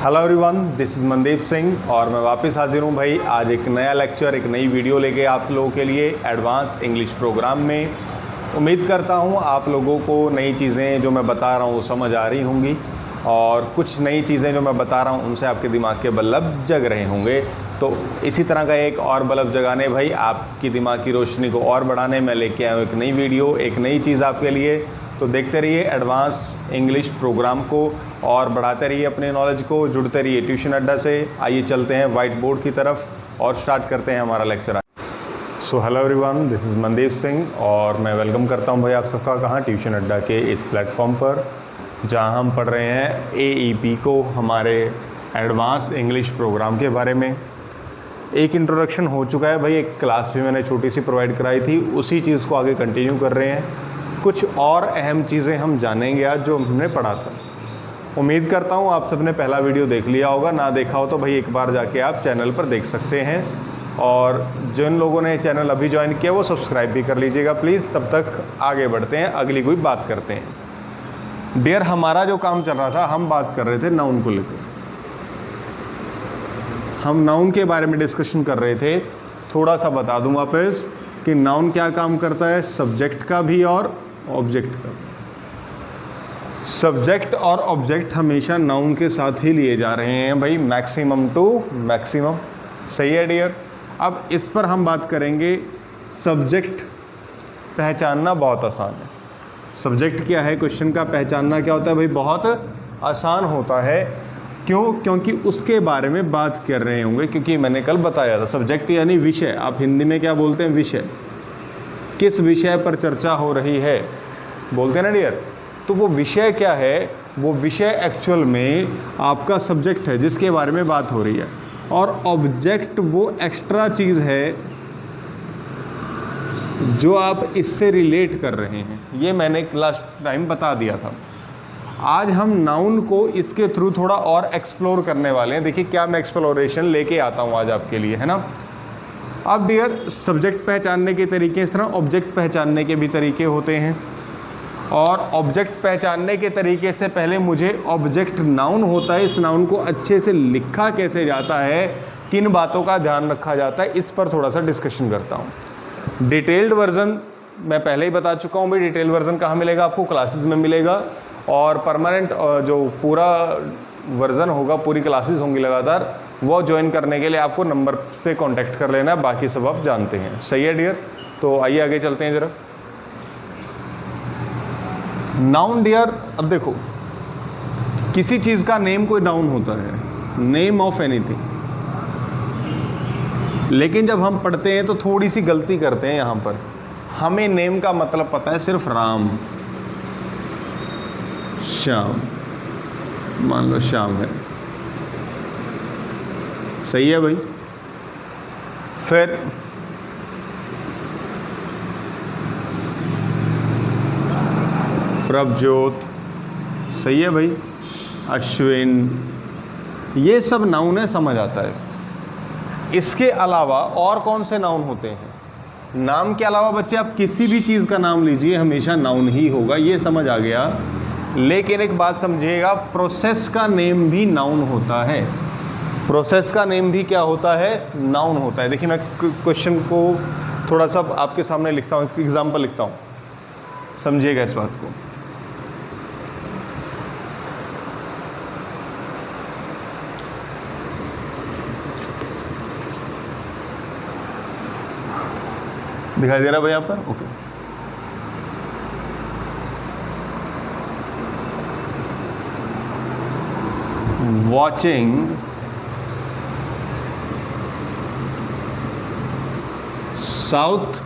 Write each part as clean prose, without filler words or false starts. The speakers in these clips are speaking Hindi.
Hello everyone, this is Mandeep Singh और मैं वापस हाजिर हूँ भाई आज एक नया लेक्चर, एक नई वीडियो लेके आप लोगों के लिए एडवांस इंग्लिश प्रोग्राम में। उम्मीद करता हूँ आप लोगों को नई चीज़ें जो मैं बता रहा हूँ वो समझ आ रही होंगी और कुछ नई चीज़ें जो मैं बता रहा हूँ उनसे आपके दिमाग के बल्ब जग रहे होंगे। तो इसी तरह का एक और बल्ब जगाने भाई, आपकी दिमाग की रोशनी को और बढ़ाने मैं लेके आया हूँ एक नई वीडियो, एक नई चीज़ आपके लिए। तो देखते रहिए एडवांस इंग्लिश प्रोग्राम को और बढ़ाते रहिए अपने नॉलेज को, जुड़ते रहिए ट्यूशन अड्डा से। आइए चलते हैं वाइट बोर्ड की तरफ और स्टार्ट करते हैं हमारा lecture. So hello everyone, this is Mandeep Singh और मैं वेलकम करता हूं भाई आप सबका कहाँ, ट्यूशन अड्डा के इस प्लेटफॉर्म पर, जहां हम पढ़ रहे हैं AEP को, हमारे एडवांस इंग्लिश प्रोग्राम के बारे में। एक इंट्रोडक्शन हो चुका है भाई, एक क्लास भी मैंने छोटी सी प्रोवाइड कराई थी, उसी चीज़ को आगे कंटिन्यू कर रहे हैं। कुछ और अहम चीज़ें हम जानेंगे आज जो हमने पढ़ा था। उम्मीद करता हूँ आप सबने पहला वीडियो देख लिया होगा, ना देखा हो तो भाई एक बार जाके आप चैनल पर देख सकते हैं। और जिन लोगों ने चैनल अभी ज्वाइन किया वो सब्सक्राइब भी कर लीजिएगा प्लीज़। तब तक आगे बढ़ते हैं, अगली कोई बात करते हैं। डियर, हमारा जो काम चल रहा था, हम बात कर रहे थे नाउन को लेकर। हम नाउन के बारे में डिस्कशन कर रहे थे। थोड़ा सा बता दूं वापस कि नाउन क्या काम करता है, सब्जेक्ट का भी और ऑब्जेक्ट का। सब्जेक्ट और ऑब्जेक्ट हमेशा नाउन के साथ ही लिए जा रहे हैं भाई, मैक्सिमम टू मैक्सिमम। सही है डियर। अब इस पर हम बात करेंगे। सब्जेक्ट पहचानना बहुत आसान है। सब्जेक्ट क्या है, क्वेश्चन का पहचानना क्या होता है भाई, बहुत आसान होता है। क्यों? क्योंकि उसके बारे में बात कर रहे होंगे, क्योंकि मैंने कल बताया था सब्जेक्ट यानी विषय। आप हिंदी में क्या बोलते हैं, विषय। किस विषय पर चर्चा हो रही है बोलते हैं ना डियर। तो वो विषय क्या है, वो विषय एक्चुअल में आपका सब्जेक्ट है जिसके बारे में बात हो रही है। और ऑब्जेक्ट वो एक्स्ट्रा चीज़ है जो आप इससे रिलेट कर रहे हैं। ये मैंने लास्ट टाइम बता दिया था। आज हम नाउन को इसके थ्रू थोड़ा और एक्सप्लोर करने वाले हैं। देखिए क्या मैं एक्सप्लोरेशन लेके आता हूँ आज आपके लिए, है ना। अब डियर, सब्जेक्ट पहचानने के तरीके इस तरह, ऑब्जेक्ट पहचानने के भी तरीके होते हैं। और ऑब्जेक्ट पहचानने के तरीके से पहले मुझे ऑब्जेक्ट नाउन होता है, इस नाउन को अच्छे से लिखा कैसे जाता है, किन बातों का ध्यान रखा जाता है, इस पर थोड़ा सा डिस्कशन करता हूँ। डिटेल्ड वर्जन मैं पहले ही बता चुका हूँ भाई। डिटेल वर्जन कहाँ मिलेगा आपको, क्लासेस में मिलेगा। और परमानेंट जो पूरा वर्जन होगा, पूरी क्लासेस होंगी लगातार, वो ज्वाइन करने के लिए आपको नंबर पे कांटेक्ट कर लेना है। बाकी सब आप जानते हैं। सही है डियर। तो आइए आगे चलते हैं जरा। नाउन डियर, अब देखो किसी चीज़ का नेम कोई नाउन होता है, नेम ऑफ एनीथिंग। लेकिन जब हम पढ़ते हैं तो थोड़ी सी गलती करते हैं यहाँ पर। हमें नेम का मतलब पता है सिर्फ राम, श्याम, मान लो श्याम है। सही है भाई। फिर प्रभज्योत, सही है भाई, अश्विन, ये सब नाउन है, समझ आता है। इसके अलावा और कौन से नाउन होते हैं? नाम के अलावा बच्चे आप किसी भी चीज़ का नाम लीजिए, हमेशा नाउन ही होगा, ये समझ आ गया। लेकिन एक बात समझिएगा, प्रोसेस का नेम भी नाउन होता है। प्रोसेस का नेम भी क्या होता है, नाउन होता है। देखिए मैं क्वेश्चन को थोड़ा सा आपके सामने लिखता हूँ, एक एग्जाम्पल लिखता हूँ, समझिएगा इस बात को। दिखाई दे रहा है भाई यहाँ पर? Okay. Watching south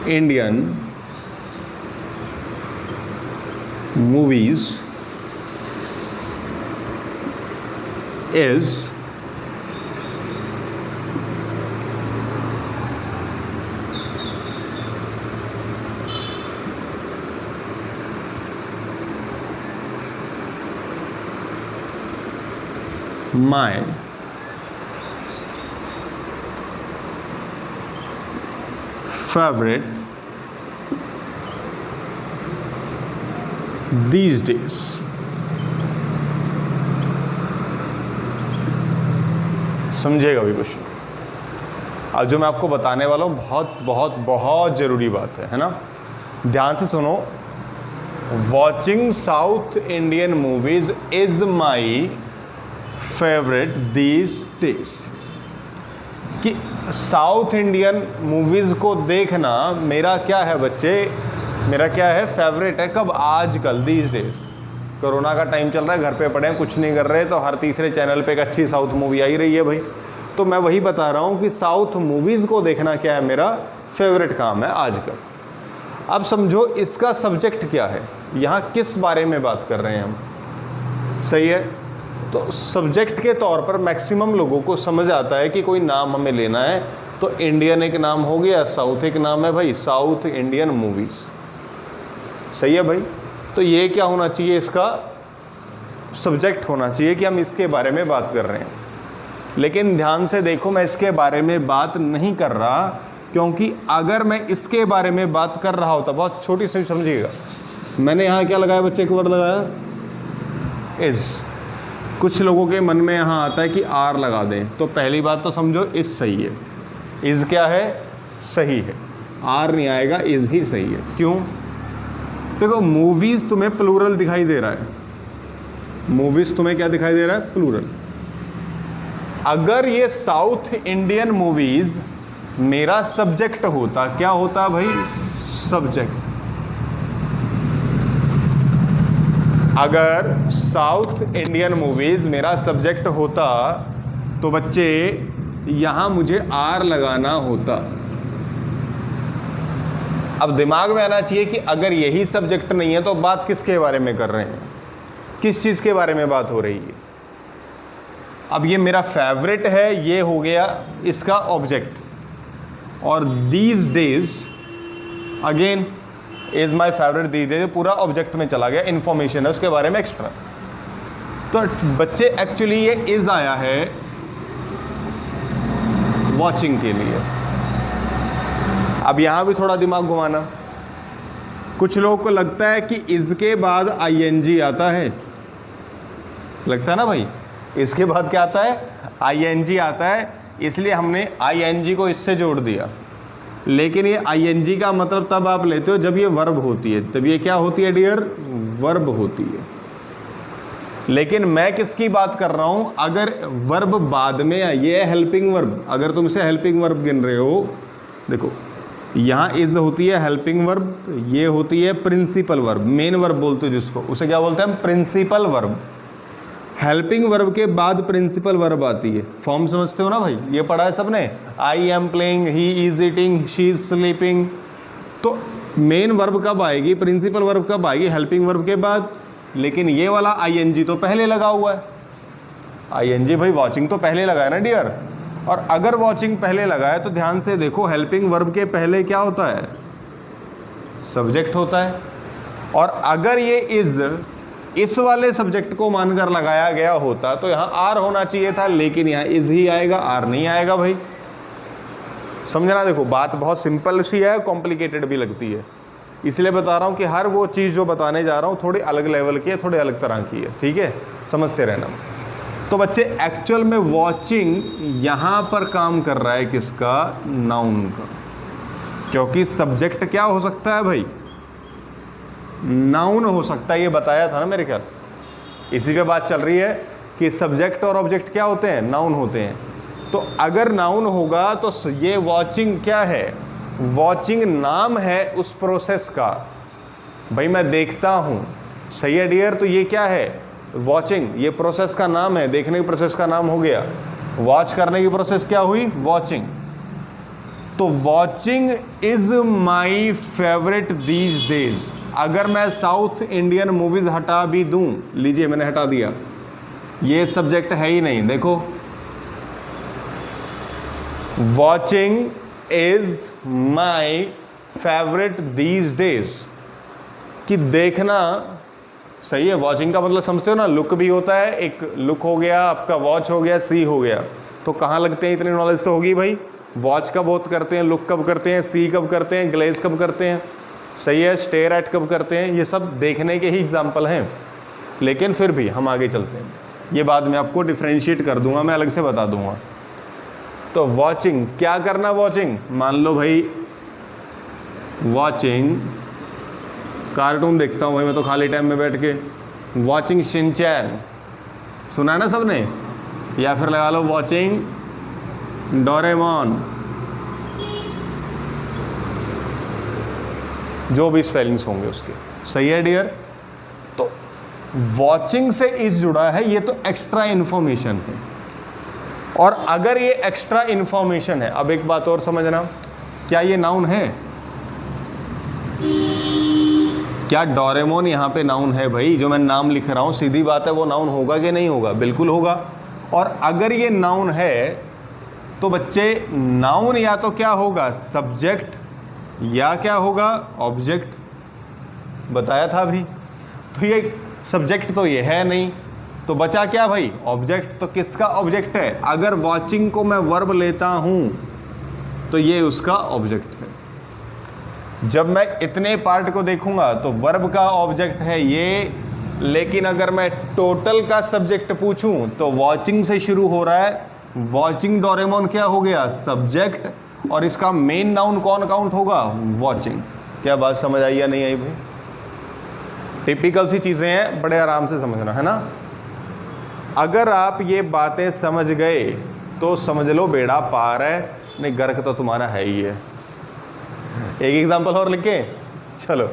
Indian movies is my favorite these days। समझेगा भी कुछ। अब जो मैं आपको बताने वाला हूँ बहुत बहुत बहुत ज़रूरी बात है ना, ध्यान से सुनो। Watching south Indian movies is my favourite these days. कि साउथ इंडियन मूवीज़ को देखना मेरा क्या है बच्चे, मेरा क्या है, फेवरेट है। कब? आजकल, दीज डेज। कोरोना का टाइम चल रहा है, घर पे पड़े हैं, कुछ नहीं कर रहे, तो हर तीसरे चैनल पे एक अच्छी साउथ मूवी आई रही है भाई। तो मैं वही बता रहा हूँ कि साउथ मूवीज़ को देखना क्या है, मेरा फेवरेट काम है आजकल। अब समझो इसका सब्जेक्ट क्या है, यहाँ किस बारे में बात कर रहे हैं हम, सही है। तो सब्जेक्ट के तौर पर मैक्सिमम लोगों को समझ आता है कि कोई नाम हमें लेना है, तो इंडियन एक नाम हो गया, साउथ एक नाम है भाई, साउथ इंडियन मूवीज़, सही है भाई। तो ये क्या होना चाहिए, इसका सब्जेक्ट होना चाहिए कि हम इसके बारे में बात कर रहे हैं। लेकिन ध्यान से देखो, मैं इसके बारे में बात नहीं कर रहा, क्योंकि अगर मैं इसके बारे में बात कर रहा होता, बहुत छोटी सी समझिएगा, मैंने यहाँ क्या लगाया बच्चे, एक वर्ड लगाया इज़। कुछ लोगों के मन में यहाँ आता है कि आर लगा दें, तो पहली बात तो समझो इज़ सही है। इज़ क्या है, सही है, आर नहीं आएगा, इज़ ही सही है। क्यों? देखो मूवीज़ तुम्हें प्लूरल दिखाई दे रहा है, मूवीज़ तुम्हें क्या दिखाई दे रहा है, प्लूरल। अगर ये साउथ इंडियन मूवीज़ मेरा सब्जेक्ट होता, क्या होता भाई, सब्जेक्ट। अगर साउथ इंडियन मूवीज़ मेरा सब्जेक्ट होता तो बच्चे यहाँ मुझे आर लगाना होता। अब दिमाग में आना चाहिए कि अगर यही सब्जेक्ट नहीं है तो बात किसके बारे में कर रहे हैं, किस चीज़ के बारे में बात हो रही है। अब ये मेरा फेवरेट है, ये हो गया इसका ऑब्जेक्ट, और these days again is my favourite, these days पूरा ऑब्जेक्ट में चला गया, इन्फॉर्मेशन है उसके बारे में एक्स्ट्रा। तो बच्चे एक्चुअली ये इज़ आया है वॉचिंग के लिए। अब यहाँ भी थोड़ा दिमाग घुमाना, कुछ लोगों को लगता है कि इज़ के बाद आईएनजी आता है, लगता है ना भाई, इसके बाद क्या आता है, आईएनजी आता है, इसलिए हमने आईएनजी को इससे जोड़ दिया। लेकिन ये आईएनजी का मतलब तब आप लेते हो जब ये वर्ब होती है, तब ये क्या होती है डियर, वर्ब होती है। लेकिन मैं किसकी बात कर रहा हूं, अगर वर्ब बाद में आए, ये हेल्पिंग वर्ब, अगर तुम इसे हेल्पिंग वर्ब गिन रहे हो, देखो यहाँ इज होती है हेल्पिंग वर्ब, ये होती है प्रिंसिपल वर्ब, मेन वर्ब बोलते हो जिसको, उसे क्या बोलते हैं हम, प्रिंसिपल वर्ब। हेल्पिंग वर्ब के बाद प्रिंसिपल वर्ब आती है। फॉर्म समझते हो ना भाई, ये पढ़ा है सबने, I am playing, he is eating, she is sleeping. तो मेन वर्ब कब आएगी, प्रिंसिपल वर्ब कब आएगी, हेल्पिंग वर्ब के बाद। लेकिन ये वाला आईएनजी तो पहले लगा हुआ है, आईएनजी भाई वॉचिंग तो पहले लगा है ना डियर। और अगर वॉचिंग पहले लगा है तो ध्यान से देखो, हेल्पिंग वर्ब के पहले क्या होता है, सब्जेक्ट होता है। और अगर ये इस वाले सब्जेक्ट को मानकर लगाया गया होता तो यहाँ आर होना चाहिए था, लेकिन यहाँ इज ही आएगा, आर नहीं आएगा भाई। समझना, देखो बात बहुत सिंपल सी है, कॉम्प्लिकेटेड भी लगती है, इसलिए बता रहा हूँ कि हर वो चीज़ जो बताने जा रहा हूँ थोड़ी अलग लेवल की है, थोड़ी अलग तरह की है, ठीक है, समझते रहना। तो बच्चे एक्चुअल में वॉचिंग यहाँ पर काम कर रहा है किसका, नाउन का, क्योंकि सब्जेक्ट क्या हो सकता है भाई, नाउन हो सकता है। ये बताया था ना मेरे ख्याल, इसी पे बात चल रही है कि सब्जेक्ट और ऑब्जेक्ट क्या होते हैं, नाउन होते हैं। तो अगर नाउन होगा तो ये वॉचिंग क्या है, वॉचिंग नाम है उस प्रोसेस का। भाई मैं देखता हूँ, सही है डियर, तो ये क्या है, वॉचिंग, ये प्रोसेस का नाम है, देखने की प्रोसेस का नाम हो गया। वॉच करने की प्रोसेस क्या हुई, वॉचिंग। तो watching is my favourite these days. अगर मैं साउथ इंडियन मूवीज हटा भी दूं, लीजिए मैंने हटा दिया, ये सब्जेक्ट है ही नहीं, देखो watching is my favourite these days, कि देखना, सही है। वॉचिंग का मतलब समझते हो ना, लुक भी होता है, एक लुक हो गया आपका, वॉच हो गया, सी हो गया। तो कहाँ लगते हैं, इतनी नॉलेज तो होगी भाई। वॉच कब बहुत करते हैं, लुक कब करते हैं, सी कब करते हैं, ग्लेज कब करते हैं, सही है। स्टेयर एट कब करते हैं, ये सब देखने के ही एग्जाम्पल हैं, लेकिन फिर भी हम आगे चलते हैं। ये बाद में आपको डिफ्रेंशिएट कर दूंगा, मैं अलग से बता दूंगा। तो वॉचिंग, क्या करना वॉचिंग, मान लो भाई वॉचिंग कार्टून देखता हूँ भाई मैं तो खाली टाइम में बैठ के, वॉचिंग शिनचैन, सुना है ना सबने, या फिर लगा लो वॉचिंग डोरेमोन, जो भी स्पेलिंग्स होंगे उसके। सही है डियर। तो वॉचिंग से इस जुड़ा है, ये तो एक्स्ट्रा इंफॉर्मेशन है। और अगर ये एक्स्ट्रा इंफॉर्मेशन है, अब एक बात और समझना, क्या ये नाउन है? क्या डोरेमोन यहाँ पे नाउन है भाई? जो मैं नाम लिख रहा हूँ सीधी बात है, वो नाउन होगा कि नहीं होगा? बिल्कुल होगा। और अगर ये नाउन है तो बच्चे नाउन या तो क्या होगा, सब्जेक्ट, या क्या होगा, ऑब्जेक्ट। बताया था अभी। तो ये सब्जेक्ट तो ये है नहीं, तो बचा क्या भाई, ऑब्जेक्ट। तो किसका ऑब्जेक्ट है? अगर वॉचिंग को मैं वर्ब लेता हूं तो ये उसका ऑब्जेक्ट है। जब मैं इतने पार्ट को देखूंगा तो वर्ब का ऑब्जेक्ट है ये, लेकिन अगर मैं टोटल का सब्जेक्ट पूछूं तो वॉचिंग से शुरू हो रहा है, वॉचिंग डोरेमोन क्या हो गया, सब्जेक्ट, और इसका मेन नाउन कौन काउंट होगा, वॉचिंग। क्या बात समझ आई या नहीं आई भाई? टिपिकल सी चीज़ें हैं, बड़े आराम से समझना है ना। अगर आप ये बातें समझ गए तो समझ लो बेड़ा पार है, नहीं गर्क तो तुम्हारा है ही है। एक एग्जांपल और लिखे, चलो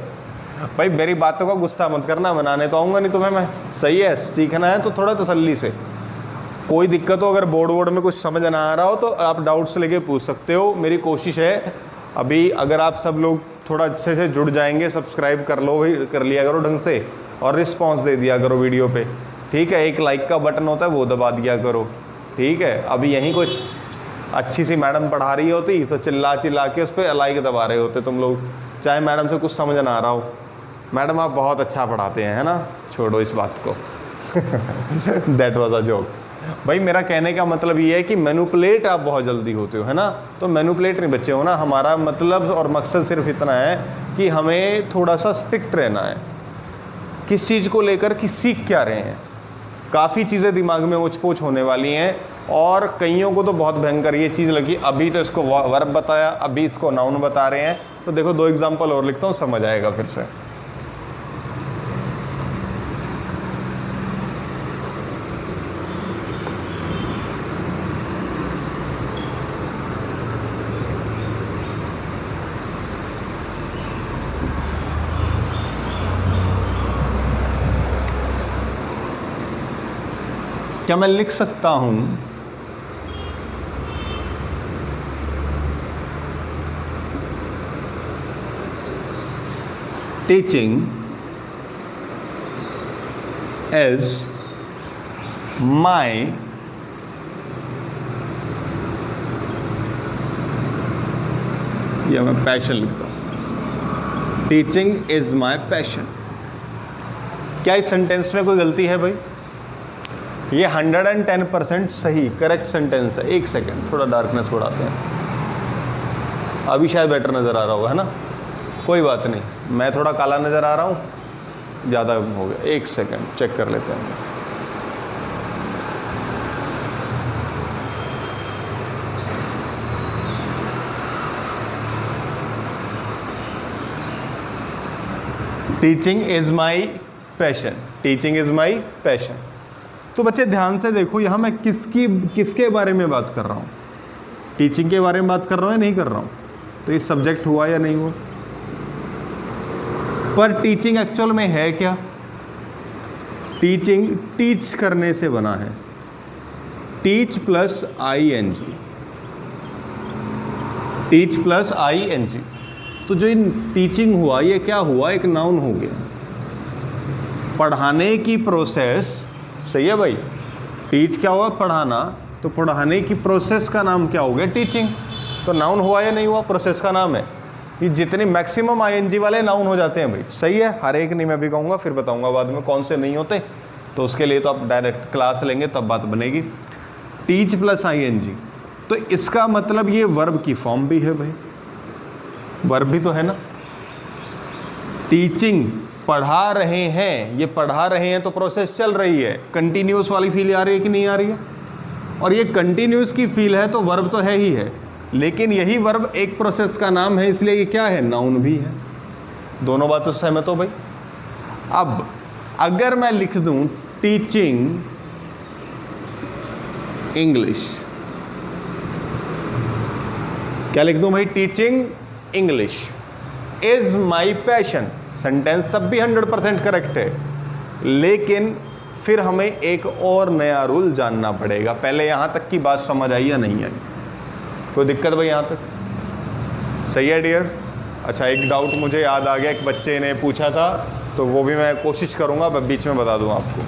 भाई मेरी बातों का गुस्सा मत करना, बनाने तो आऊँगा नहीं तुम्हें मैं। सही है, सीखना है तो थोड़ा तसल्ली से। कोई दिक्कत हो, अगर बोर्ड में कुछ समझ ना आ रहा हो तो आप डाउट्स लेके पूछ सकते हो। मेरी कोशिश है अभी, अगर आप सब लोग थोड़ा अच्छे से जुड़ जाएंगे, सब्सक्राइब कर लो भाई, कर लिया करो ढंग से, और रिस्पॉन्स दे दिया करो वीडियो पे, ठीक है। एक लाइक का बटन होता है वो दबा दिया करो, ठीक है। अभी यहीं कोई अच्छी सी मैडम पढ़ा रही होती तो चिल्ला चिल्ला के उस पर लाइक दबा रहे होते तुम लोग, चाहे मैडम से कुछ समझ ना आ रहा हो। मैडम आप बहुत अच्छा पढ़ाते हैं, है ना, छोड़ो इस बात को। That was a joke. भाई मेरा कहने का मतलब ये है कि मैनिपुलेट आप बहुत जल्दी होते हो, है ना। तो मैनिपुलेट नहीं बच्चे हो ना। हमारा मतलब और मकसद सिर्फ इतना है कि हमें थोड़ा सा स्ट्रिक्ट रहना है किस चीज़ को लेकर कि सीख क्या रहे हैं। काफ़ी चीज़ें दिमाग में उच-पुच होने वाली हैं, और कईयों को तो बहुत भयंकर ये चीज़ लगी, अभी तो इसको वर्ब बताया, अभी इसको नाउन बता रहे हैं। तो देखो 2 एग्जाम्पल और लिखता हूँ, समझ आएगा फिर से। क्या मैं लिख सकता हूं टीचिंग इज माई या मैं पैशन लिखता हूं, टीचिंग इज माई पैशन। क्या इस सेंटेंस में कोई गलती है भाई? ये 110% सही करेक्ट सेंटेंस है। एक सेकेंड, थोड़ा डार्कनेस बढ़ाते हैं, अभी शायद बेटर नज़र आ रहा होगा, है ना। कोई बात नहीं, मैं थोड़ा काला नज़र आ रहा हूँ, ज़्यादा हो गया। एक सेकेंड चेक कर लेते हैं। Teaching is my passion, teaching is my passion. तो बच्चे ध्यान से देखो, यहाँ मैं किसके बारे में बात कर रहा हूँ, टीचिंग के बारे में बात कर रहा हूँ या नहीं कर रहा हूँ? तो ये सब्जेक्ट हुआ या नहीं हुआ? पर टीचिंग एक्चुअल में है क्या? टीचिंग टीच करने से बना है, teach plus ING, teach plus ING। तो जो इन टीचिंग हुआ, ये क्या हुआ, एक नाउन हो गया। पढ़ाने की प्रोसेस, सही है भाई, टीच क्या हुआ, पढ़ाना, तो पढ़ाने की प्रोसेस का नाम क्या हो गया, टीचिंग। तो नाउन हुआ या नहीं हुआ, प्रोसेस का नाम है। ये जितने मैक्सिमम ING वाले नाउन हो जाते हैं भाई, सही है। हर एक नहीं मैं भी कहूँगा, फिर बताऊँगा बाद में कौन से नहीं होते, तो उसके लिए तो आप डायरेक्ट क्लास लेंगे तब बात बनेगी। टीच प्लस ING, तो इसका मतलब ये वर्ब की फॉर्म भी है भाई, वर्ब भी तो है ना। टीचिंग, पढ़ा रहे हैं, ये पढ़ा रहे हैं तो प्रोसेस चल रही है, कंटिन्यूस वाली फील आ रही है कि नहीं आ रही है? और ये कंटिन्यूस की फील है तो वर्ब तो है ही है, लेकिन यही वर्ब एक प्रोसेस का नाम है, इसलिए ये क्या है? नाउन भी है। दोनों बातों से सहमत हो भाई? अब अगर मैं लिख दूं टीचिंग इंग्लिश, क्या लिख दूं भाई? Teaching English is my passion, sentence तब भी 100% करेक्ट है, लेकिन फिर हमें एक और नया रूल जानना पड़ेगा। पहले यहां तक की बात समझ आई या नहीं आई? कोई दिक्कत भाई यहां तक? सही है डियर? अच्छा, एक डाउट मुझे याद आ गया, एक बच्चे ने पूछा था, तो वो भी मैं कोशिश करूंगा बीच में बता दूं आपको।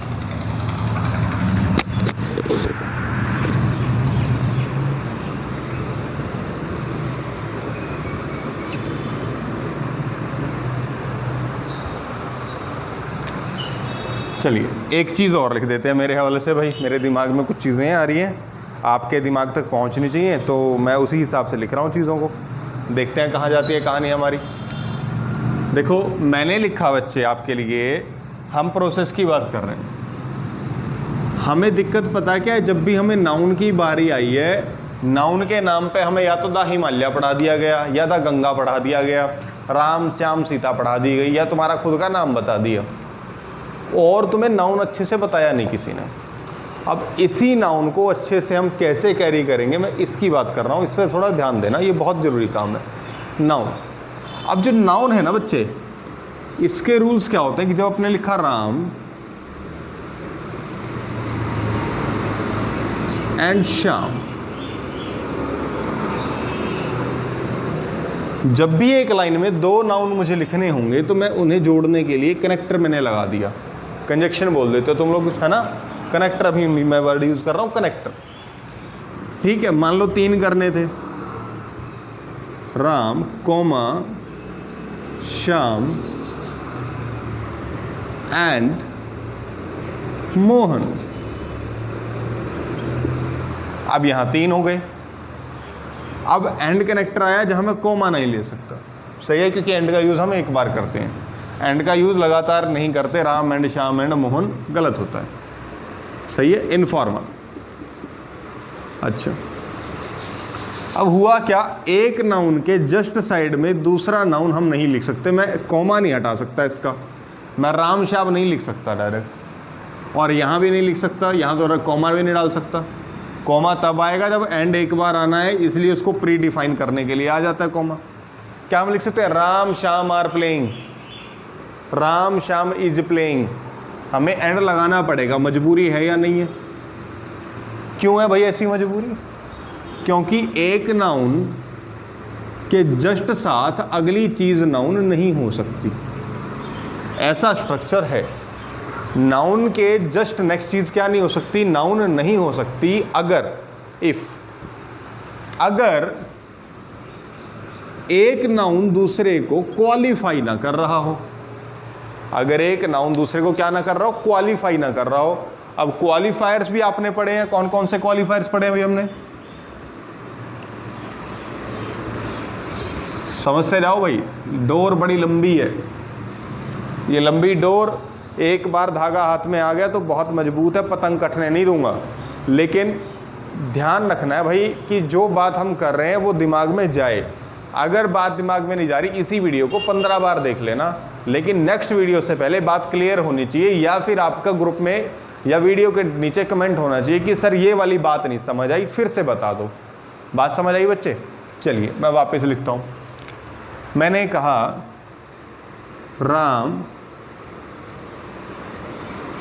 चलिए एक चीज़ और लिख देते हैं मेरे हवाले से भाई, मेरे दिमाग में कुछ चीज़ें आ रही हैं, आपके दिमाग तक पहुंचनी चाहिए, तो मैं उसी हिसाब से लिख रहा हूँ चीज़ों को। देखते हैं कहाँ जाती है कहानी हमारी। देखो मैंने लिखा बच्चे आपके लिए, हम प्रोसेस की बात कर रहे हैं। हमें दिक्कत पता है क्या है? जब भी हमें नाउन की बारी आई है, नाउन के नाम पे हमें या तो द हिमालय पढ़ा दिया गया, या द गंगा पढ़ा दिया गया, राम श्याम सीता पढ़ा दी गई, या तुम्हारा खुद का नाम बता दिया, और तुम्हें नाउन अच्छे से बताया नहीं किसी ने। अब इसी नाउन को अच्छे से हम कैसे कैरी करेंगे, मैं इसकी बात कर रहा हूँ, इस पर थोड़ा ध्यान देना, ये बहुत ज़रूरी काम है। नाउन, अब जो नाउन है ना बच्चे, इसके रूल्स क्या होते हैं कि जब आपने लिखा राम एंड श्याम, जब भी एक लाइन में दो नाउन मुझे लिखने होंगे तो मैं उन्हें जोड़ने के लिए कनेक्टर मैंने लगा दिया। कंजक्शन बोल देते हो तुम लोग, है ना? कनेक्टर, अभी मैं वर्ड यूज कर रहा हूं कनेक्टर। ठीक है, मान लो 3 करने थे, राम कोमा श्याम एंड मोहन। अब यहां 3 हो गए। अब एंड कनेक्टर आया जहां मैं कोमा नहीं ले सकता। सही है, क्योंकि एंड का यूज हम एक बार करते हैं, एंड का यूज लगातार नहीं करते। राम एंड श्याम एंड मोहन गलत होता है। सही है, इनफॉर्मल। अच्छा, अब हुआ क्या, एक नाउन के जस्ट साइड में दूसरा नाउन हम नहीं लिख सकते। मैं कोमा नहीं हटा सकता इसका, मैं राम श्याम नहीं लिख सकता डायरेक्ट, और यहां भी नहीं लिख सकता, यहां तो कोमा भी नहीं डाल सकता। कोमा तब आएगा जब एंड एक बार आना है, इसलिए उसको प्री डिफाइन करने के लिए आ जाता है कोमा। क्या हम लिख सकते हैं? Ram Shyam are playing, Ram Shyam is playing. हमें एंड लगाना पड़ेगा, मजबूरी है या नहीं है? क्यों है भाई ऐसी मजबूरी? क्योंकि एक नाउन के जस्ट साथ अगली चीज नाउन नहीं हो सकती, ऐसा स्ट्रक्चर है। नाउन के जस्ट नेक्स्ट चीज क्या नहीं हो सकती? नाउन नहीं हो सकती अगर एक नाउन दूसरे को क्वालिफाई ना कर रहा हो। अगर एक नाउन दूसरे को क्या ना कर रहा हो? क्वालिफाई ना कर रहा हो। अब क्वालिफायर्स भी आपने पढ़े हैं, कौन कौन से क्वालिफायर्स पढ़े हैं भाई हमने? समझते जाओ भाई, डोर बड़ी लंबी है, ये लंबी डोर एक बार धागा हाथ में आ गया तो बहुत मजबूत है, पतंग कटने नहीं दूंगा। लेकिन ध्यान रखना है भाई कि जो बात हम कर रहे हैं वो दिमाग में जाए। अगर बात दिमाग में नहीं जा रही, इसी वीडियो को 15 बार देख लेना, लेकिन नेक्स्ट वीडियो से पहले बात क्लियर होनी चाहिए, या फिर आपका ग्रुप में या वीडियो के नीचे कमेंट होना चाहिए कि सर ये वाली बात नहीं समझ आई, फिर से बता दो। बात समझ आई बच्चे? चलिए मैं वापस लिखता हूं। मैंने कहा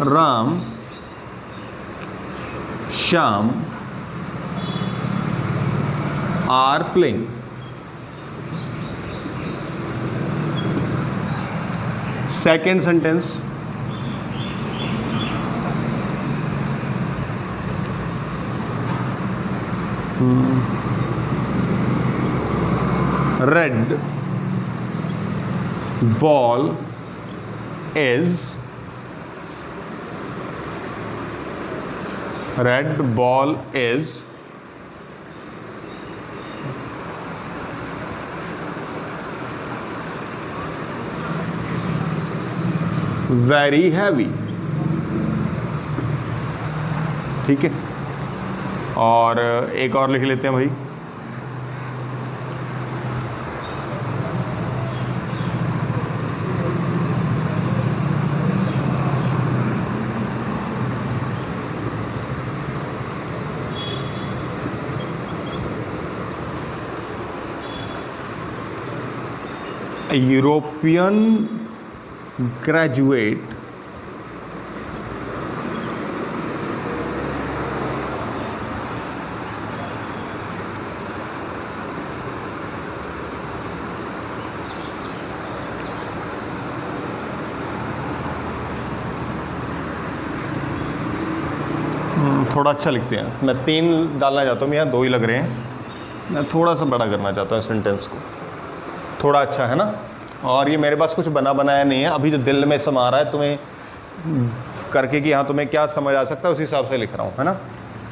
Ram Shyam are playing. Second sentence, red ball is very heavy, ठीक है। और एक और लिख लेते हैं भाई, यूरोपियन ग्रेजुएट थोड़ा अच्छा लिखते हैं। मैं 3 डालना चाहता हूँ, यहाँ 2 ही लग रहे हैं। मैं थोड़ा सा बड़ा करना चाहता हूँ सेंटेंस को, थोड़ा अच्छा है ना। और ये मेरे पास कुछ बना बनाया नहीं है, अभी जो दिल में समा रहा है तुम्हें करके कि हाँ तुम्हें क्या समझ आ सकता है उसी हिसाब से लिख रहा हूँ, है ना।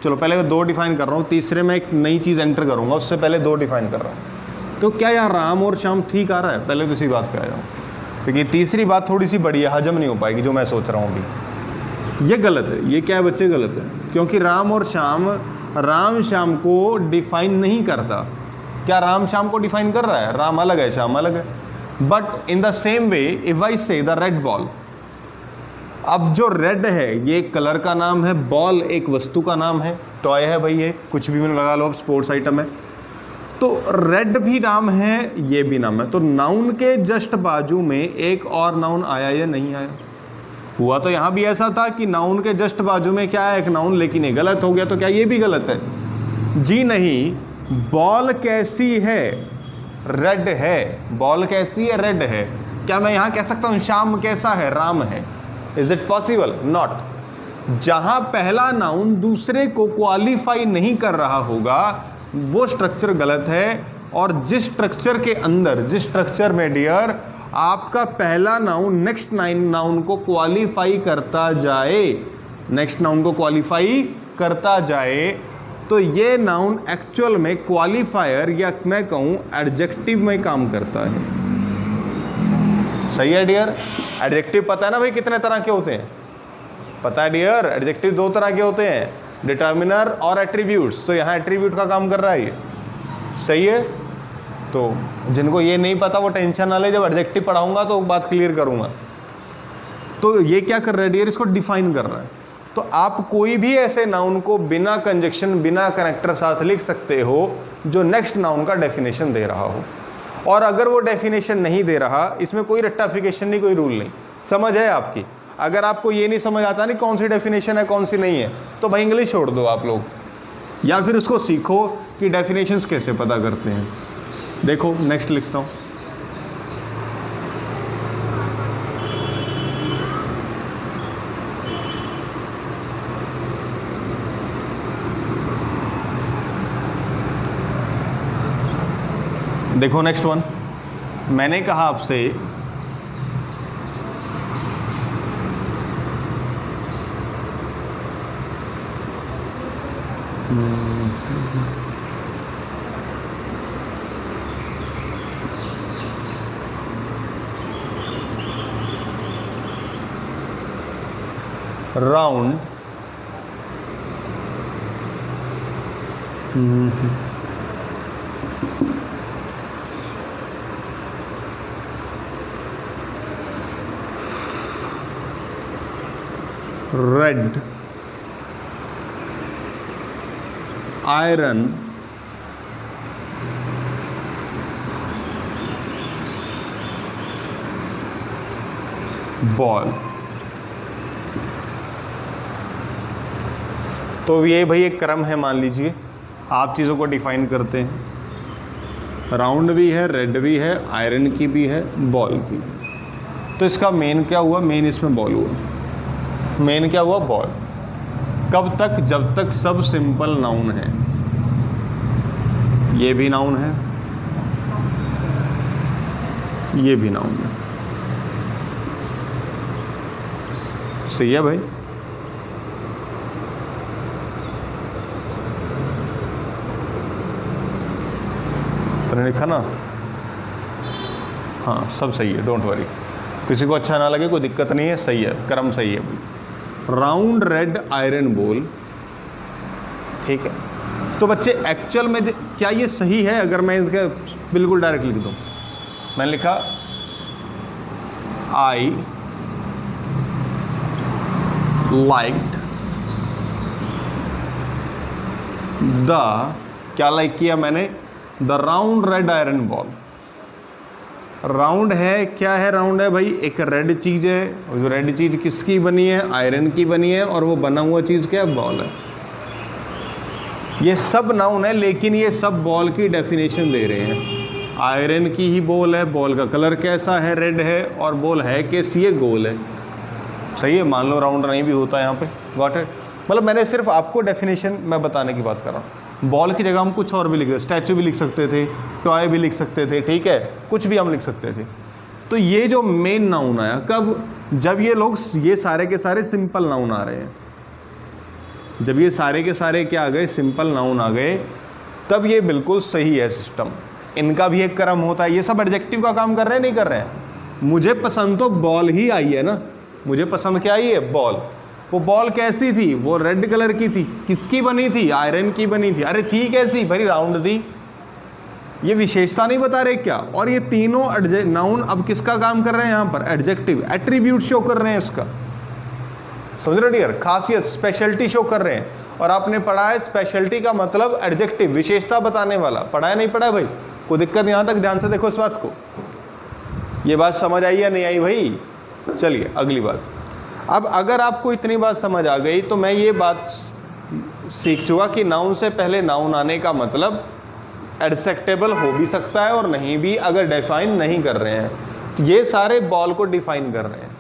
चलो पहले मैं 2 डिफाइन कर रहा हूँ, तीसरे में एक नई चीज़ एंटर करूँगा, उससे पहले 2 डिफाइन कर रहा हूँ। तो क्या यहाँ राम और श्याम ठीक आ रहा है? पहले तो इसी बात पे आ जाऊँ, क्योंकि तीसरी बात थोड़ी सी बड़ी है, हजम नहीं हो पाएगी जो मैं सोच रहा हूँ अभी। ये गलत है, ये क्या है बच्चे, गलत है, क्योंकि राम और श्याम राम श्याम को डिफाइन नहीं करता। क्या राम श्याम को डिफाइन कर रहा है? राम अलग है, श्याम अलग है। But in the same way if I से द रेड बॉल, अब जो रेड है ये कलर का नाम है, बॉल एक वस्तु का नाम है, टॉय है भाई, ये कुछ भी मैंने लगा लो, अब स्पोर्ट्स आइटम है, तो रेड भी नाम है, ये भी नाम है। तो नाउन के जस्ट बाजू में एक और नाउन आया या नहीं आया? हुआ तो यहाँ भी ऐसा था कि नाउन के जस्ट बाजू में क्या है, एक नाउन, लेकिन ये गलत हो गया। तो क्या ये भी गलत है? जी नहीं। बॉल कैसी है? रेड है। बॉल कैसी है? रेड है। क्या मैं यहाँ कह सकता हूँ श्याम कैसा है? राम है। Is it possible? नॉट। जहां पहला नाउन दूसरे को क्वालिफाई नहीं कर रहा होगा वो स्ट्रक्चर गलत है। और जिस स्ट्रक्चर के अंदर, जिस स्ट्रक्चर में डियर आपका पहला नाउन नेक्स्ट नाउन को क्वालिफाई करता जाए, नेक्स्ट नाउन को क्वालिफाई करता जाए, तो ये नाउन एक्चुअल में क्वालिफायर या मैं कहूं एडजेक्टिव में काम करता है। सही है डियर? एडजेक्टिव पता है ना भाई कितने तरह के होते हैं? पता है डियर? एडजेक्टिव 2 तरह के होते हैं, डिटर्मिनर और एट्रीब्यूट्स। तो यहाँ एट्रीब्यूट का काम कर रहा है ये। सही है? तो जिनको ये नहीं पता वो टेंशन ना ले, जब एडजेक्टिव पढ़ाऊंगा तो बात क्लियर करूंगा। तो ये क्या कर रहा है डियर? इसको डिफाइन कर रहा है। तो आप कोई भी ऐसे नाउन को बिना कंजक्शन, बिना कनेक्टर साथ लिख सकते हो जो नेक्स्ट नाउन का डेफिनेशन दे रहा हो। और अगर वो डेफिनेशन नहीं दे रहा, इसमें कोई रट्टाफिकेशन नहीं, कोई रूल नहीं। समझ है आपकी? अगर आपको ये नहीं समझ आता नहीं कौन सी डेफिनेशन है कौन सी नहीं है, तो भाई इंग्लिश छोड़ दो आप लोग, या फिर उसको सीखो कि डेफिनेशंस कैसे पता करते हैं। देखो नेक्स्ट लिखता हूँ। देखो नेक्स्ट वन, मैंने कहा आपसे राउंड रेड आयरन बॉल। तो ये भाई एक क्रम है, मान लीजिए आप चीज़ों को डिफाइन करते हैं। राउंड भी है, रेड भी है, आयरन की भी है, बॉल की भी। तो इसका मेन क्या हुआ? मेन इसमें बॉल हुआ। मेन क्या हुआ? बॉल। कब तक? जब तक सब सिंपल नाउन है। ये भी नाउन है, ये भी नाउन है। सही है भाई? तुमने लिखा ना? हाँ सब सही है, डोंट वरी। किसी को अच्छा ना लगे कोई दिक्कत नहीं है, सही है, क्रम सही है भाई। राउंड रेड आयरन बॉल, ठीक है। तो बच्चे एक्चुअल में क्या ये सही है? अगर मैं इसका बिल्कुल डायरेक्ट लिख दूं, मैंने लिखा आई लाइक्ड द, क्या लाइक किया मैंने? The round red iron ball. Round है, क्या है? राउंड है भाई एक रेड चीज है, और जो रेड चीज किसकी बनी है? आयरन की बनी है, और वो बना हुआ चीज क्या है? बॉल है। ये सब नाउन है, लेकिन ये सब बॉल की डेफिनेशन दे रहे हैं। आयरन की ही बॉल है, बॉल का कलर कैसा है? रेड है, और बॉल है कैसी है? गोल है। सही है, मान लो राउंड नहीं भी होता यहाँ पे, गॉट इट? मतलब मैंने सिर्फ आपको डेफिनेशन मैं बताने की बात कर रहा हूँ। बॉल की जगह हम कुछ और भी लिख सकते, स्टैचू भी लिख सकते थे, टॉय भी लिख सकते थे, ठीक है, कुछ भी हम लिख सकते थे। तो ये जो मेन नाउन आया कब? जब ये लोग, ये सारे के सारे सिंपल नाउन आ रहे हैं। जब ये सारे के सारे क्या आ गए? सिंपल नाउन आ गए, तब ये बिल्कुल सही है सिस्टम। इनका भी एक क्रम होता है। ये सब एडजेक्टिव का काम कर रहे हैं, नहीं कर रहे हैं? मुझे पसंद तो बॉल ही आई है ना, मुझे पसंद क्या आई है? बॉल। वो बॉल कैसी थी? वो रेड कलर की थी। किसकी बनी थी? आयरन की बनी थी। अरे थी कैसी? भाई राउंड थी। ये विशेषता नहीं बता रहे क्या? और ये तीनों नाउन अब किसका काम कर रहे हैं? यहाँ पर एडजेक्टिव, एट्रीब्यूट शो कर रहे हैं इसका। समझ रहे डियर? खासियत, स्पेशलिटी शो कर रहे हैं। और आपने पढ़ा है स्पेशलिटी का मतलब एडजेक्टिव, विशेषता बताने वाला। पढ़ा है नहीं पढ़ा है भाई? कोई दिक्कत यहाँ तक? ध्यान से देखो इस बात को। ये बात समझ आई या नहीं आई भाई? चलिए अगली बात। अब अगर आपको इतनी बात समझ आ गई तो मैं ये बात सीख चुका कि नाउन से पहले नाउन आने का मतलब एडजेक्टिव हो भी सकता है और नहीं भी, अगर डिफाइन नहीं कर रहे हैं। तो ये सारे बॉल को डिफाइन कर रहे हैं,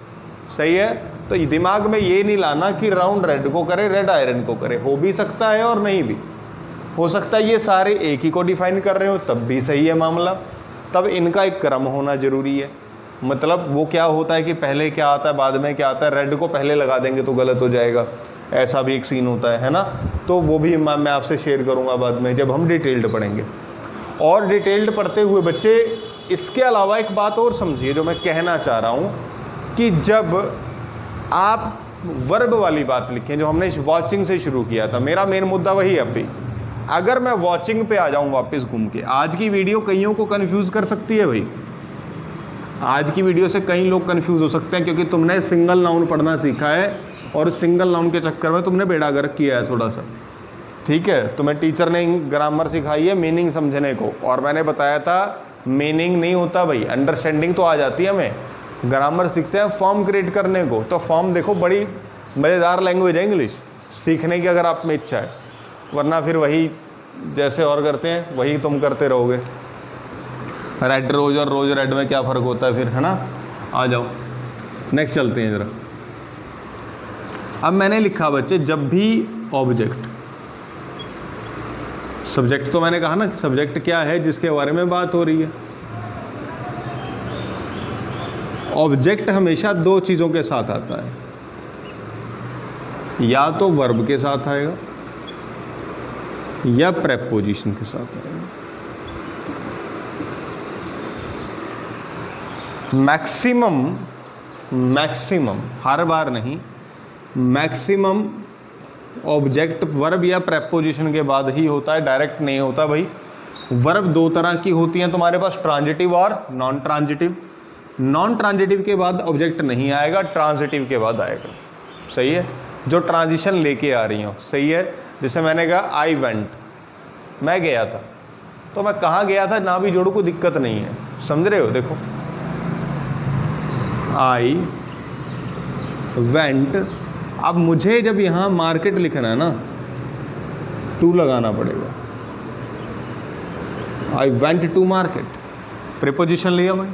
सही है। तो दिमाग में ये नहीं लाना कि राउंड रेड को करे, रेड आयरन को करे। हो भी सकता है और नहीं भी हो सकता है। ये सारे एक ही को डिफाइन कर रहे हो तब भी सही है मामला। तब इनका एक क्रम होना जरूरी है। मतलब वो क्या होता है कि पहले क्या आता है बाद में क्या आता है? रेड को पहले लगा देंगे तो गलत हो जाएगा, ऐसा भी एक सीन होता है ना। तो वो भी मैं आपसे शेयर करूंगा बाद में जब हम डिटेल्ड पढ़ेंगे। और डिटेल्ड पढ़ते हुए बच्चे इसके अलावा एक बात और समझिए जो मैं कहना चाह रहा हूँ कि जब आप वर्ब वाली बात लिखें, जो हमने वॉचिंग से शुरू किया था, मेरा मेन मुद्दा वही है अभी। अगर मैं वॉचिंग पे आ जाऊँ वापस घूम के, आज की वीडियो कईयों को कन्फ्यूज़ कर सकती है भाई। आज की वीडियो से कई लोग कंफ्यूज हो सकते हैं क्योंकि तुमने सिंगल नाउन पढ़ना सीखा है और सिंगल नाउन के चक्कर में तुमने बेड़ा गर्क किया है थोड़ा सा, ठीक है। तुम्हें टीचर ने ग्रामर सिखाई है मीनिंग समझने को, और मैंने बताया था मीनिंग नहीं होता भाई, अंडरस्टैंडिंग तो आ जाती है हमें। ग्रामर सीखते हैं फॉर्म क्रिएट करने को। तो फॉर्म देखो, बड़ी मज़ेदार लैंग्वेज है इंग्लिश सीखने की अगर आप में इच्छा है, वरना फिर वही जैसे और करते हैं वही तुम करते रहोगे। रेड रोज और रोज रेड में क्या फ़र्क होता है फिर, है ना। आ जाओ नेक्स्ट चलते हैं ज़रा। अब मैंने लिखा बच्चे, जब भी ऑब्जेक्ट, सब्जेक्ट तो मैंने कहा ना, सब्जेक्ट क्या है जिसके बारे में बात हो रही है। ऑब्जेक्ट हमेशा दो चीज़ों के साथ आता है, या तो वर्ब के साथ आएगा या प्रेपोजिशन के साथ आएगा। मैक्सिमम हर बार नहीं, मैक्सिमम ऑब्जेक्ट वर्ब या प्रेपोजिशन के बाद ही होता है, डायरेक्ट नहीं होता भाई। वर्ब दो तरह की होती हैं तुम्हारे पास, ट्रांजिटिव और नॉन ट्रांजिटिव। नॉन ट्रांजिटिव के बाद ऑब्जेक्ट नहीं आएगा, ट्रांजिटिव के बाद आएगा, सही है। जो ट्रांजिशन लेके आ रही हो, सही है। जैसे मैंने कहा आई वेंट, मैं गया था, तो मैं कहाँ गया था ना भी जोड़ू, कोई दिक्कत नहीं है, समझ रहे हो। देखो आई वेंट, अब मुझे जब यहाँ मार्केट लिखना है ना, टू लगाना पड़ेगा। I went to market, preposition लिया भाई।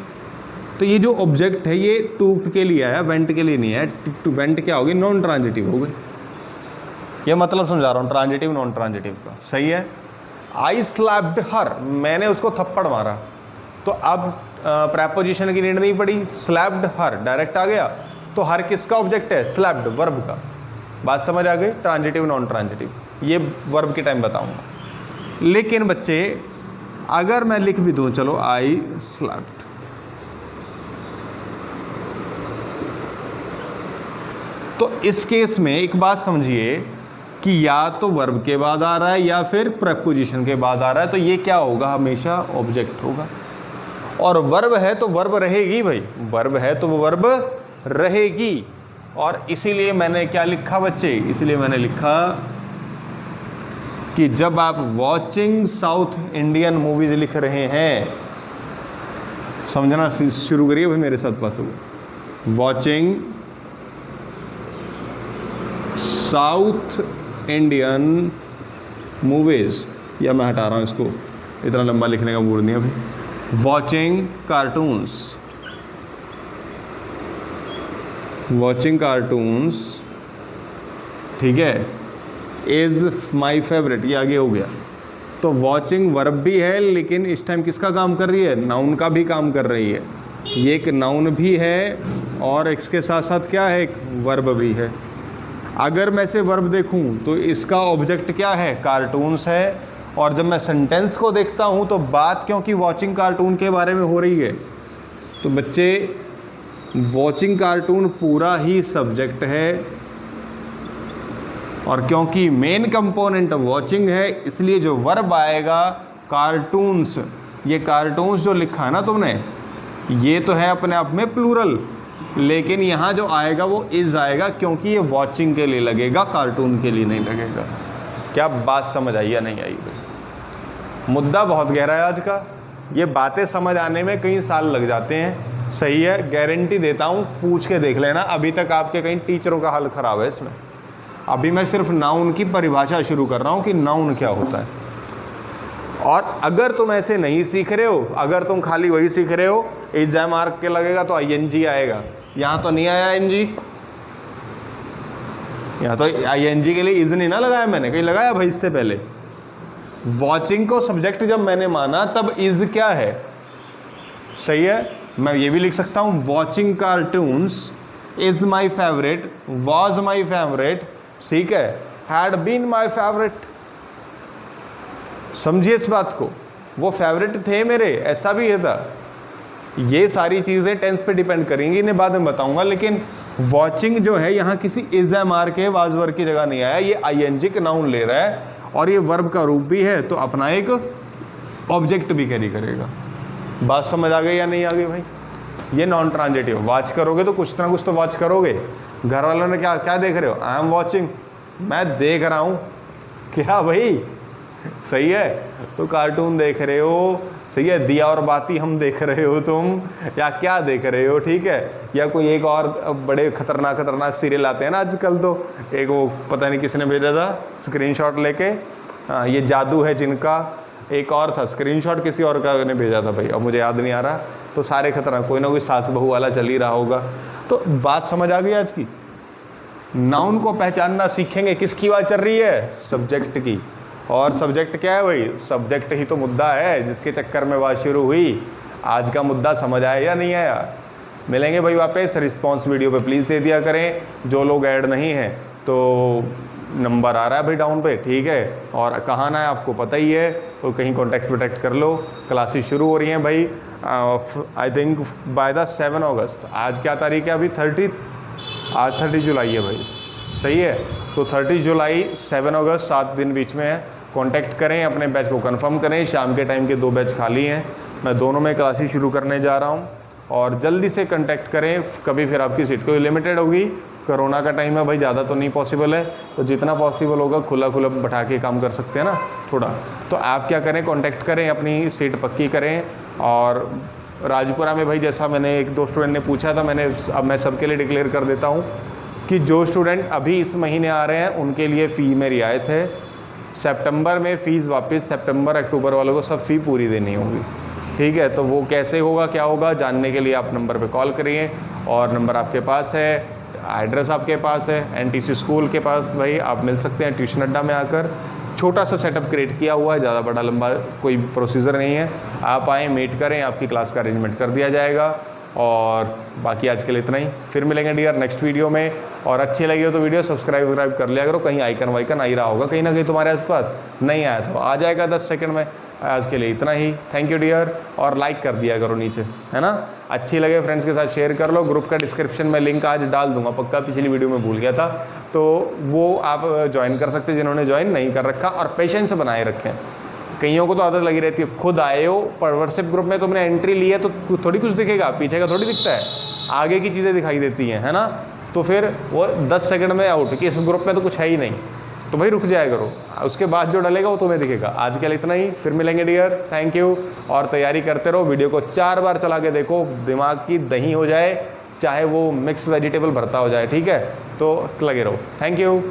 तो ये जो ऑब्जेक्ट है ये टू के लिए आया, वेंट के लिए नहीं है। टू वेंट क्या होगी? नॉन ट्रांजिटिव हो गई। ये मतलब समझा रहा हूँ, ट्रांजिटिव नॉन ट्रांजिटिव का, सही है। आई स्लैप्ड हर, मैंने उसको थप्पड़ मारा, तो अब प्रेपोजिशन की नीड नहीं पड़ी, स्लैप्ड हर डायरेक्ट आ गया। तो हर किसका ऑब्जेक्ट है? स्लैप्ड, वर्ब का। बात समझ आ गई, ट्रांजिटिव नॉन ट्रांजिटिव, ये वर्ब के टाइम बताऊंगा। लेकिन बच्चे अगर मैं लिख भी दूं, चलो आई स्लैप्ड, तो इस केस में एक बात समझिए कि या तो वर्ब के बाद आ रहा है या फिर प्रेपोजिशन के बाद आ रहा है, तो ये क्या होगा, हमेशा ऑब्जेक्ट होगा। और वर्ब है तो वर्ब रहेगी भाई, वर्ब है तो वो वर्ब रहेगी। और इसीलिए मैंने क्या लिखा बच्चे, इसलिए मैंने लिखा कि जब आप वॉचिंग साउथ इंडियन मूवीज लिख रहे हैं, समझना शुरू करिए भाई मेरे साथ बातों को। वॉचिंग साउथ इंडियन मूवीज, या मैं हटा रहा हूँ इसको, इतना लंबा लिखने का मूड नहीं है भाई। वॉचिंग कार्टून्स, वॉचिंग कार्टून्स, ठीक है, इज़ माई फेवरेट, ये आगे हो गया। तो वॉचिंग वर्ब भी है, लेकिन इस टाइम किसका काम कर रही है, नाउन का भी काम कर रही है। ये एक नाउन भी है और इसके साथ साथ क्या है, एक वर्ब भी है। अगर मैं से वर्ब देखूं तो इसका ऑब्जेक्ट क्या है, कार्टून्स है। और जब मैं सेंटेंस को देखता हूं तो बात क्योंकि वॉचिंग कार्टून के बारे में हो रही है, तो बच्चे वॉचिंग कार्टून पूरा ही सब्जेक्ट है। और क्योंकि मेन कंपोनेंट वॉचिंग है, इसलिए जो वर्ब आएगा कार्टून्स, ये कार्टून्स जो लिखा है ना तुमने, ये तो है अपने आप में प्लूरल, लेकिन यहाँ जो आएगा वो इज आएगा, क्योंकि ये वॉचिंग के लिए लगेगा, कार्टून के लिए नहीं लगेगा। क्या बात समझ आई या नहीं आई? मुद्दा बहुत गहरा है आज का, ये बातें समझ आने में कई साल लग जाते हैं। सही है, गारंटी देता हूँ, पूछ के देख लेना, अभी तक आपके कई टीचरों का हाल ख़राब है इसमें। अभी मैं सिर्फ नाउन की परिभाषा शुरू कर रहा हूँ कि नाउन क्या होता है। और अगर तुम ऐसे नहीं सीख रहे हो, अगर तुम खाली वही सीख रहे हो, एग्जाम मार्क के लगेगा तो ING आएगा, यहाँ तो नहीं आया ING, यहाँ तो ING के लिए इज नहीं ना लगाया मैंने, कहीं लगाया भाई इससे पहले? वॉचिंग को सब्जेक्ट जब मैंने माना तब इज क्या है, सही है। मैं ये भी लिख सकता हूँ, watching cartoons is my favourite, was my favourite, ठीक है, हैड बीन माई फेवरेट। समझिए इस बात को, वो फेवरेट थे मेरे, ऐसा भी है था। ये सारी चीज़ें टेंस पे डिपेंड करेंगी, इन्हें बाद में बताऊंगा। लेकिन वॉचिंग जो है यहाँ किसी इज मार के वाज वर्ब की जगह नहीं आया, ये ING का नाउन ले रहा है और ये वर्ब का रूप भी है, तो अपना एक ऑब्जेक्ट भी कैरी करेगा। बात समझ आ गई या नहीं आ गई भाई? ये नॉन ट्रांजिटिव, वॉच करोगे तो कुछ ना कुछ तो वॉच करोगे। घर वालों ने क्या क्या देख रहे हो, आई एम वॉचिंग, मैं देख रहा हूँ, क्या भाई, सही है। तो कार्टून देख रहे हो, सही है, दिया और बाती हम देख रहे हो तुम, या क्या देख रहे हो, ठीक है। या कोई एक और बड़े खतरनाक सीरियल आते हैं ना आजकल, तो एक वो पता नहीं किसने भेजा था स्क्रीनशॉट लेके, ये जादू है जिनका, एक और था स्क्रीनशॉट किसी और का ने भेजा था भाई, अब मुझे याद नहीं आ रहा। तो सारे खतरनाक, कोई ना कोई सास बहू वाला चल ही रहा होगा। तो बात समझ आ गई आज की? नाउन को पहचानना सीखेंगे, किसकी बात चल रही है, सब्जेक्ट की। और सब्जेक्ट क्या है भाई, सब्जेक्ट ही तो मुद्दा है जिसके चक्कर में बात शुरू हुई। आज का मुद्दा समझ आया या नहीं आया? मिलेंगे भाई वापस, रिस्पॉन्स वीडियो पे प्लीज़ दे दिया करें। जो लोग ऐड नहीं हैं तो नंबर आ रहा है भाई डाउन पे, ठीक है, और कहाँ ना है आपको पता ही है, तो कहीं कॉन्टैक्ट कर लो। क्लासेस शुरू हो रही हैं भाई, आई थिंक बाय द 7 अगस्त। आज क्या तारीख है अभी, 30, आज 30 जुलाई है भाई, सही है। तो 30 जुलाई 7 अगस्त 7 दिन बीच में है। कांटेक्ट करें, अपने बैच को कंफर्म करें। शाम के टाइम के 2 बैच खाली हैं, मैं दोनों में क्लासेस शुरू करने जा रहा हूं, और जल्दी से कांटेक्ट करें। कभी फिर आपकी सीट कोई लिमिटेड होगी, कोरोना का टाइम है भाई, ज़्यादा तो नहीं पॉसिबल है, तो जितना पॉसिबल होगा खुला बैठा के काम कर सकते हैं ना थोड़ा। तो आप क्या करें, कांटेक्ट करें, अपनी सीट पक्की करें। और राजपुरा में भाई, जैसा मैंने 1-2 स्टूडेंट ने पूछा था, अब मैं सबके लिए डिक्लेयर कर देता हूँ कि जो स्टूडेंट अभी इस महीने आ रहे हैं उनके लिए फ़ी में रियायत है। सितंबर में फ़ीस वापस, सितंबर अक्टूबर वालों को सब फ़ी पूरी देनी होगी, ठीक है। तो वो कैसे होगा, क्या होगा, जानने के लिए आप नंबर पे कॉल करिए, और नंबर आपके पास है, एड्रेस आपके पास है, NTC स्कूल के पास भाई आप मिल सकते हैं। ट्यूशन अड्डा में आकर छोटा सा सेटअप क्रिएट किया हुआ है, ज़्यादा बड़ा लंबा कोई प्रोसीजर नहीं है। आप आएँ, मीट करें, आपकी क्लास का अरेंजमेंट कर दिया जाएगा। और बाकी आज के लिए इतना ही, फिर मिलेंगे डियर नेक्स्ट वीडियो में। और अच्छी लगी हो तो वीडियो सब्सक्राइब कर लिया करो, कहीं आइकन वाइकन आ ही रहा होगा कहीं ना कहीं तुम्हारे आसपास, नहीं आया तो आ जाएगा 10 सेकंड में। आज के लिए इतना ही, थैंक यू डियर, और लाइक कर दिया करो नीचे, है ना। अच्छी लगे फ्रेंड्स के साथ शेयर कर लो। ग्रुप का डिस्क्रिप्शन में लिंक आज डाल दूंगा पक्का, पिछली वीडियो में भूल गया था, तो वो आप ज्वाइन कर सकते जिन्होंने ज्वाइन नहीं कर रखा, और पेशेंस बनाए रखें। कईयों को तो आदत लगी रहती है, खुद आए हो पर व्हाट्सएप ग्रुप में तुमने एंट्री ली है तो थोड़ी कुछ दिखेगा, पीछे का थोड़ी दिखता है, आगे की चीज़ें दिखाई देती हैं, है ना। तो फिर वो 10 सेकंड में आउट कि इस ग्रुप में तो कुछ है ही नहीं, तो भाई रुक जाया करो, उसके बाद जो डलेगा वो तुम्हें दिखेगा। आज के लिए इतना ही, फिर मिलेंगे डियर, थैंक यू। और तैयारी करते रहो, वीडियो को 4 बार चला के देखो, दिमाग की दही हो जाए, चाहे वो मिक्स वेजिटेबल भरता हो जाए, ठीक है। तो लगे रहो, थैंक यू।